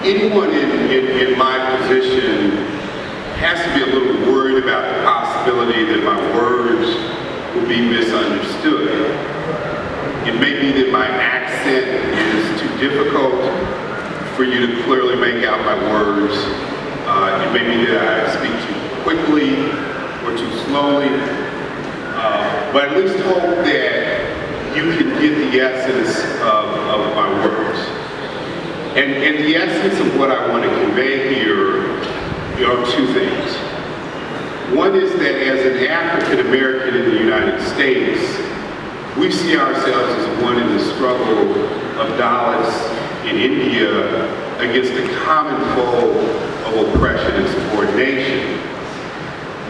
anyone in my position has to be a little worried about the possibility that my words will be misunderstood. It may be that my accent is too difficult for you to clearly make out my words. It may be that I speak too quickly or too slowly, but at least hope that you can get the essence of my words. And the essence of what I want to convey here are two things. One is that as an African American in the United States, we see ourselves as one in the struggle of Dalits in India against the common foe of oppression and subordination.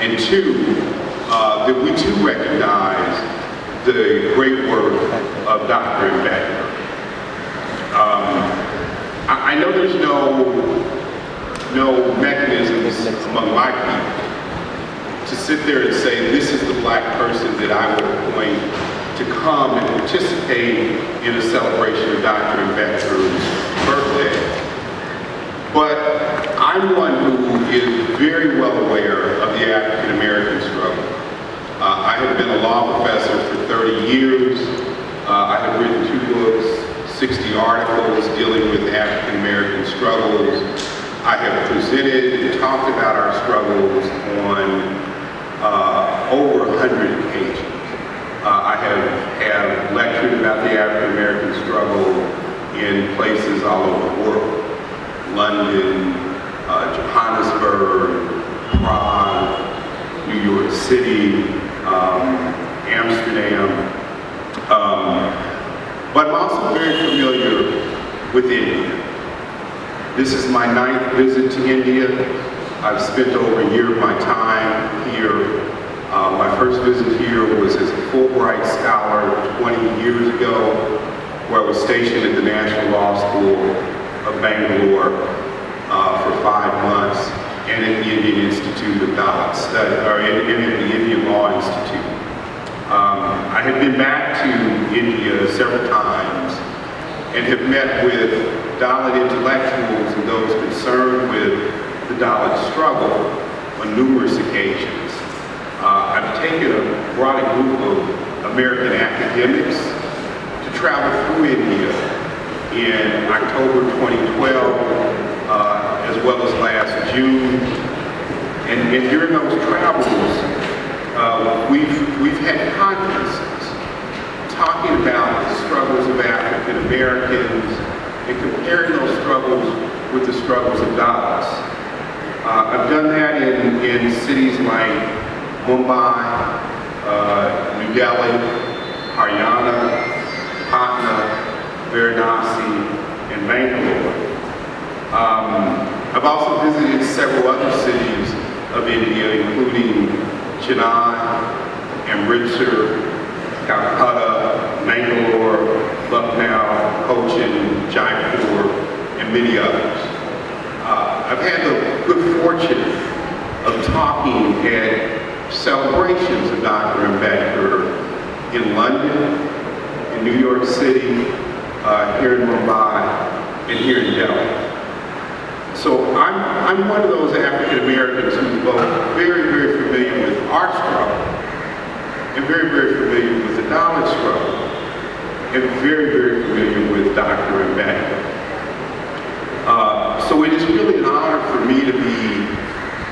And two, that we too recognize the great work of Dr. Ambedkar. I know there's no mechanisms among my people to sit there and say, this is the black person that I would appoint to come and participate in a celebration of Dr. Ambedkar's birthday. But I'm one who is very well aware of the African American struggle. I have been a law professor for 30 years. I have written 2 books, 60 articles dealing with African American struggles. I have presented and talked about our struggles on over 100 occasions. I have lectured about the African American struggle in places all over the world. London, Johannesburg, Prague, New York City, Amsterdam. But I'm also very familiar with India. This is my 9th visit to India. I've spent over a year of my time here. My first visit here was as a Fulbright scholar 20 years ago, where I was stationed at the National Law School of Bangalore for 5 months, and at the Indian Institute of Dalit Study, or in the Indian Law Institute. I have been back to India several times and have met with Dalit intellectuals and those concerned with the Dalit struggle on numerous occasions. I've brought a group of American academics to travel through India in October 2012, as well as last June. And during those travels, we've had conferences talking about the struggles of African Americans and comparing those struggles with the struggles of Dalits. I've done that in cities like Mumbai, New Delhi, Haryana, Patna, Varanasi, and Bangalore. I've also visited several other cities of India, including Chennai, Amritsar, Calcutta, Mangalore, Lucknow, Cochin, Jaipur, and many others. I've had the good fortune of talking at celebrations of Dr. Ambedkar in London, in New York City, here in Mumbai, and here in Delhi. So I'm one of those African Americans who's both very, very familiar with our struggle and very, very familiar with the Dalit struggle and very, very familiar with Dr. Ambedkar. So it is really an honor for me to be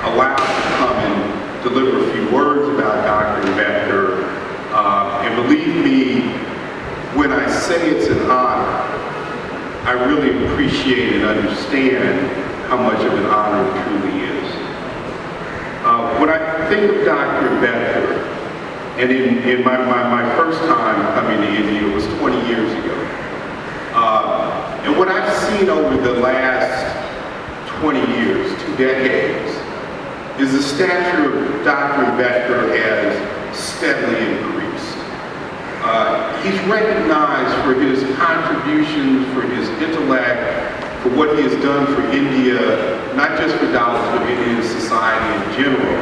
allowed to come and deliver a few words about Dr. Ambedkar. And believe me, when I say it's an honor, I really appreciate and understand how much of an honor it truly is. When I think of Dr. Ambedkar, and in my first time coming to India was 20 years ago, and what I've seen over the last 20 years, 2 decades, is the stature of Dr. Ambedkar has steadily increased. He's recognized for his contributions, for his intellect, for what he has done for India, not just for Dalits, but Indian society in general,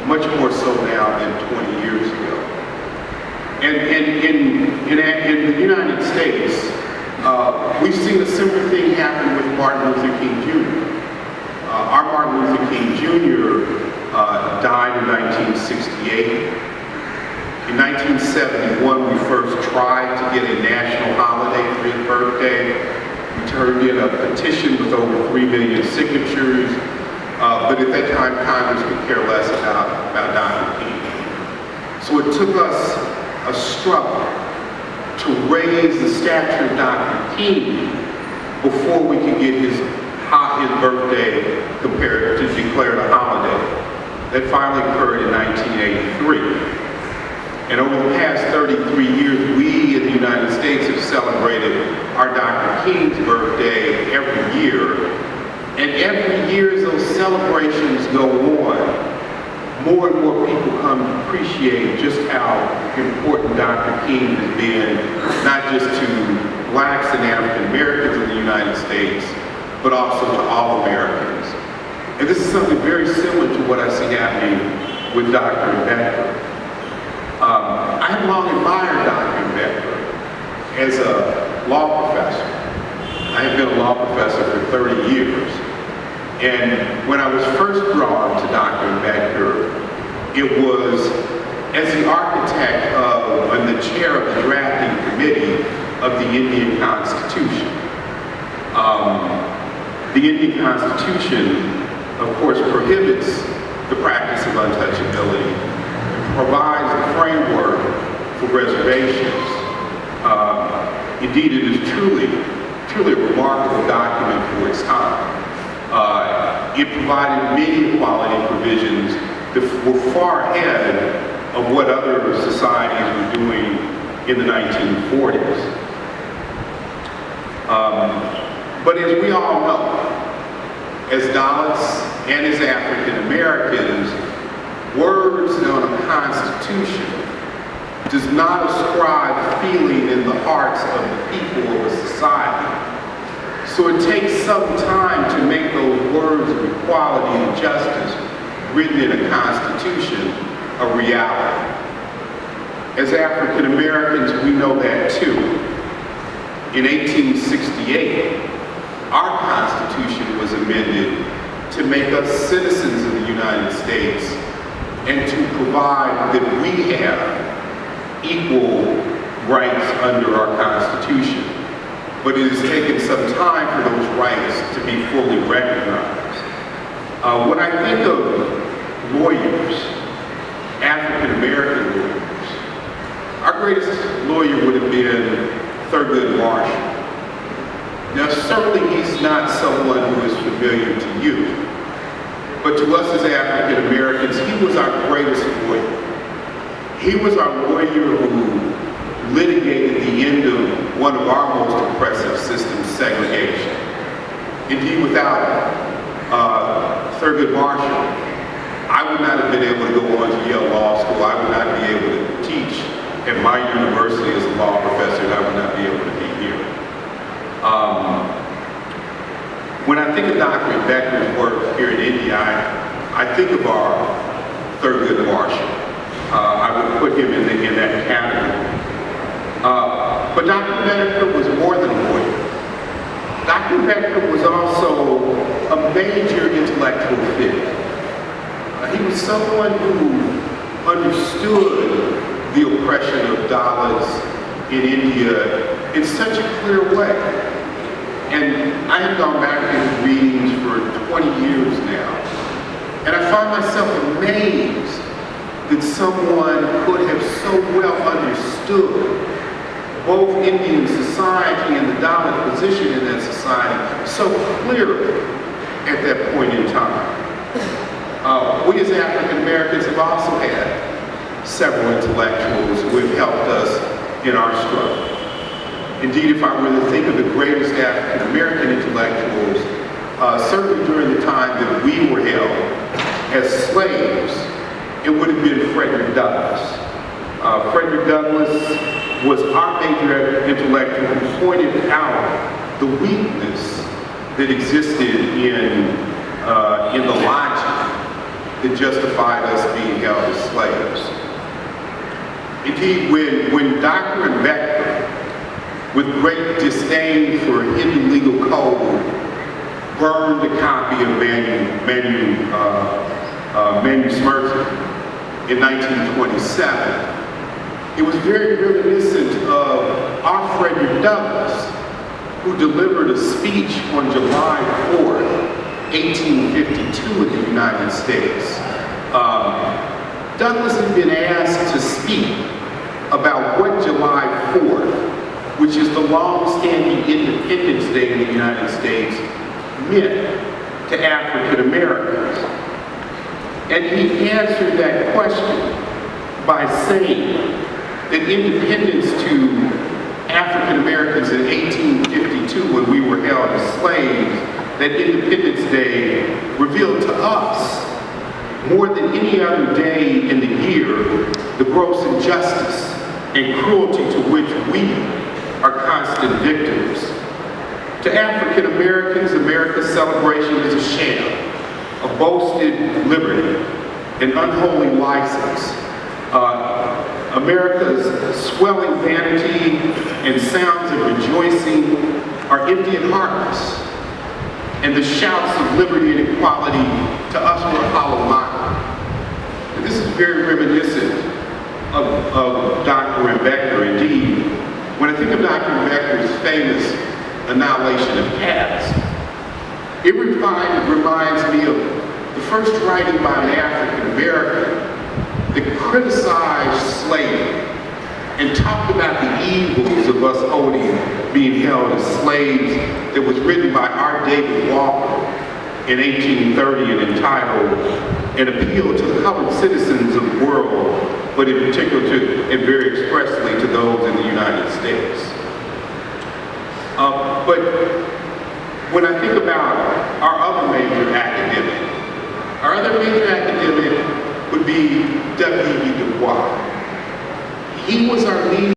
much more so now than 20 years ago. And in the United States, We've seen a similar thing happen with Martin Luther King Jr. Our Martin Luther King Jr. Died in 1968. In 1971, we first tried to get a national holiday for his birthday. We turned in a petition with over 3 million signatures, but at that time, Congress could care less about Dr. King. So it took us a struggle to raise the stature of Dr. King before we could get his birthday declared a holiday. That finally occurred in 1983. And over the past 33 years, we in the United States have celebrated our Dr. King's birthday every year. And every year as those celebrations go on, more and more people come to appreciate just how important Dr. King has been, not just to blacks and African Americans in the United States, but also to all Americans. And this is something very similar to what I see happening with Dr. Ambedkar. I have long admired Dr. Ambedkar as a law professor. I have been a law professor for 30 years. And when I was first drawn to Dr. Ambedkar, it was as the architect and the chair of the drafting committee of the Indian Constitution. The Indian Constitution, of course, prohibits the practice of untouchability, provides a framework for reservations. Indeed, it is truly a remarkable document for its time. It provided many equality provisions that were far ahead of what other societies were doing in the 1940s. But as we all know, as Dalits and as African Americans, words on a constitution does not ascribe feeling in the hearts of the people of a society. So it takes some time to make those words of equality and justice written in a constitution a reality. As African Americans, we know that too. In 1868, our Constitution was amended to make us citizens of the United States and to provide that we have equal rights under our Constitution. But it has taken some time for those rights to be fully recognized. When I think of lawyers, African American lawyers, our greatest lawyer would have been Thurgood Marshall. Now, certainly he's not someone who is familiar to you, but to us as African Americans, he was our greatest lawyer. He was our lawyer who litigated the end of one of our most oppressive systems, segregation. Indeed, without Thurgood Marshall, I would not have been able to go on to Yale Law School. I would not be able to teach at my university as a law professor, and I would not be able to be here. When I think of Dr. Ambedkar's work here in India, I think of our Thurgood Marshall. I would put him in that category. But Dr. Ambedkar was more than a lawyer. Dr. Ambedkar was also a major intellectual figure. He was someone who understood the oppression of Dalits in India in such a clear way. And I have gone back to his readings for 20 years now. And I find myself amazed that someone could have so well understood both Indian society and the Dalit position in that society so clearly at that point in time. We as African Americans have also had several intellectuals who have helped us in our struggle. Indeed, if I were to think of the greatest African American intellectuals, certainly during the time that we were held as slaves, it would have been Frederick Douglass. Frederick Douglass was our major intellectual who pointed out the weakness that existed in the logic that justified us being held as slaves. Indeed, when Dr. Ambedkar with great disdain for any legal code, burned a copy of Manu Smriti in 1927. It was very reminiscent of our Frederick Douglass, who delivered a speech on July 4th, 1852 in the United States. Douglass had been asked to speak about what July 4th, which is the long-standing Independence Day in the United States, meant to African Americans. And he answered that question by saying that independence to African Americans in 1852, when we were held as slaves, that Independence Day revealed to us, more than any other day in the year, the gross injustice and cruelty to which we are constant victims. To African Americans, America's celebration is a sham, a boasted liberty, an unholy license. America's swelling vanity and sounds of rejoicing are empty and heartless, and the shouts of liberty and equality to us were a hollow mockery. This is very reminiscent of Dr. Ambedkar. Indeed, when I think of Dr. Ambedkar's famous Annihilation of Caste, it reminds me of the first writing by an African American that criticized slavery and talked about the evils of us being held as slaves, that was written by R. David Walker in 1830 and entitled An Appeal to the Colored Citizens of the World, but in particular and very expressly to those in the United States. But when I think about our other major academic would be W.E.B. Du Bois. He was our leader.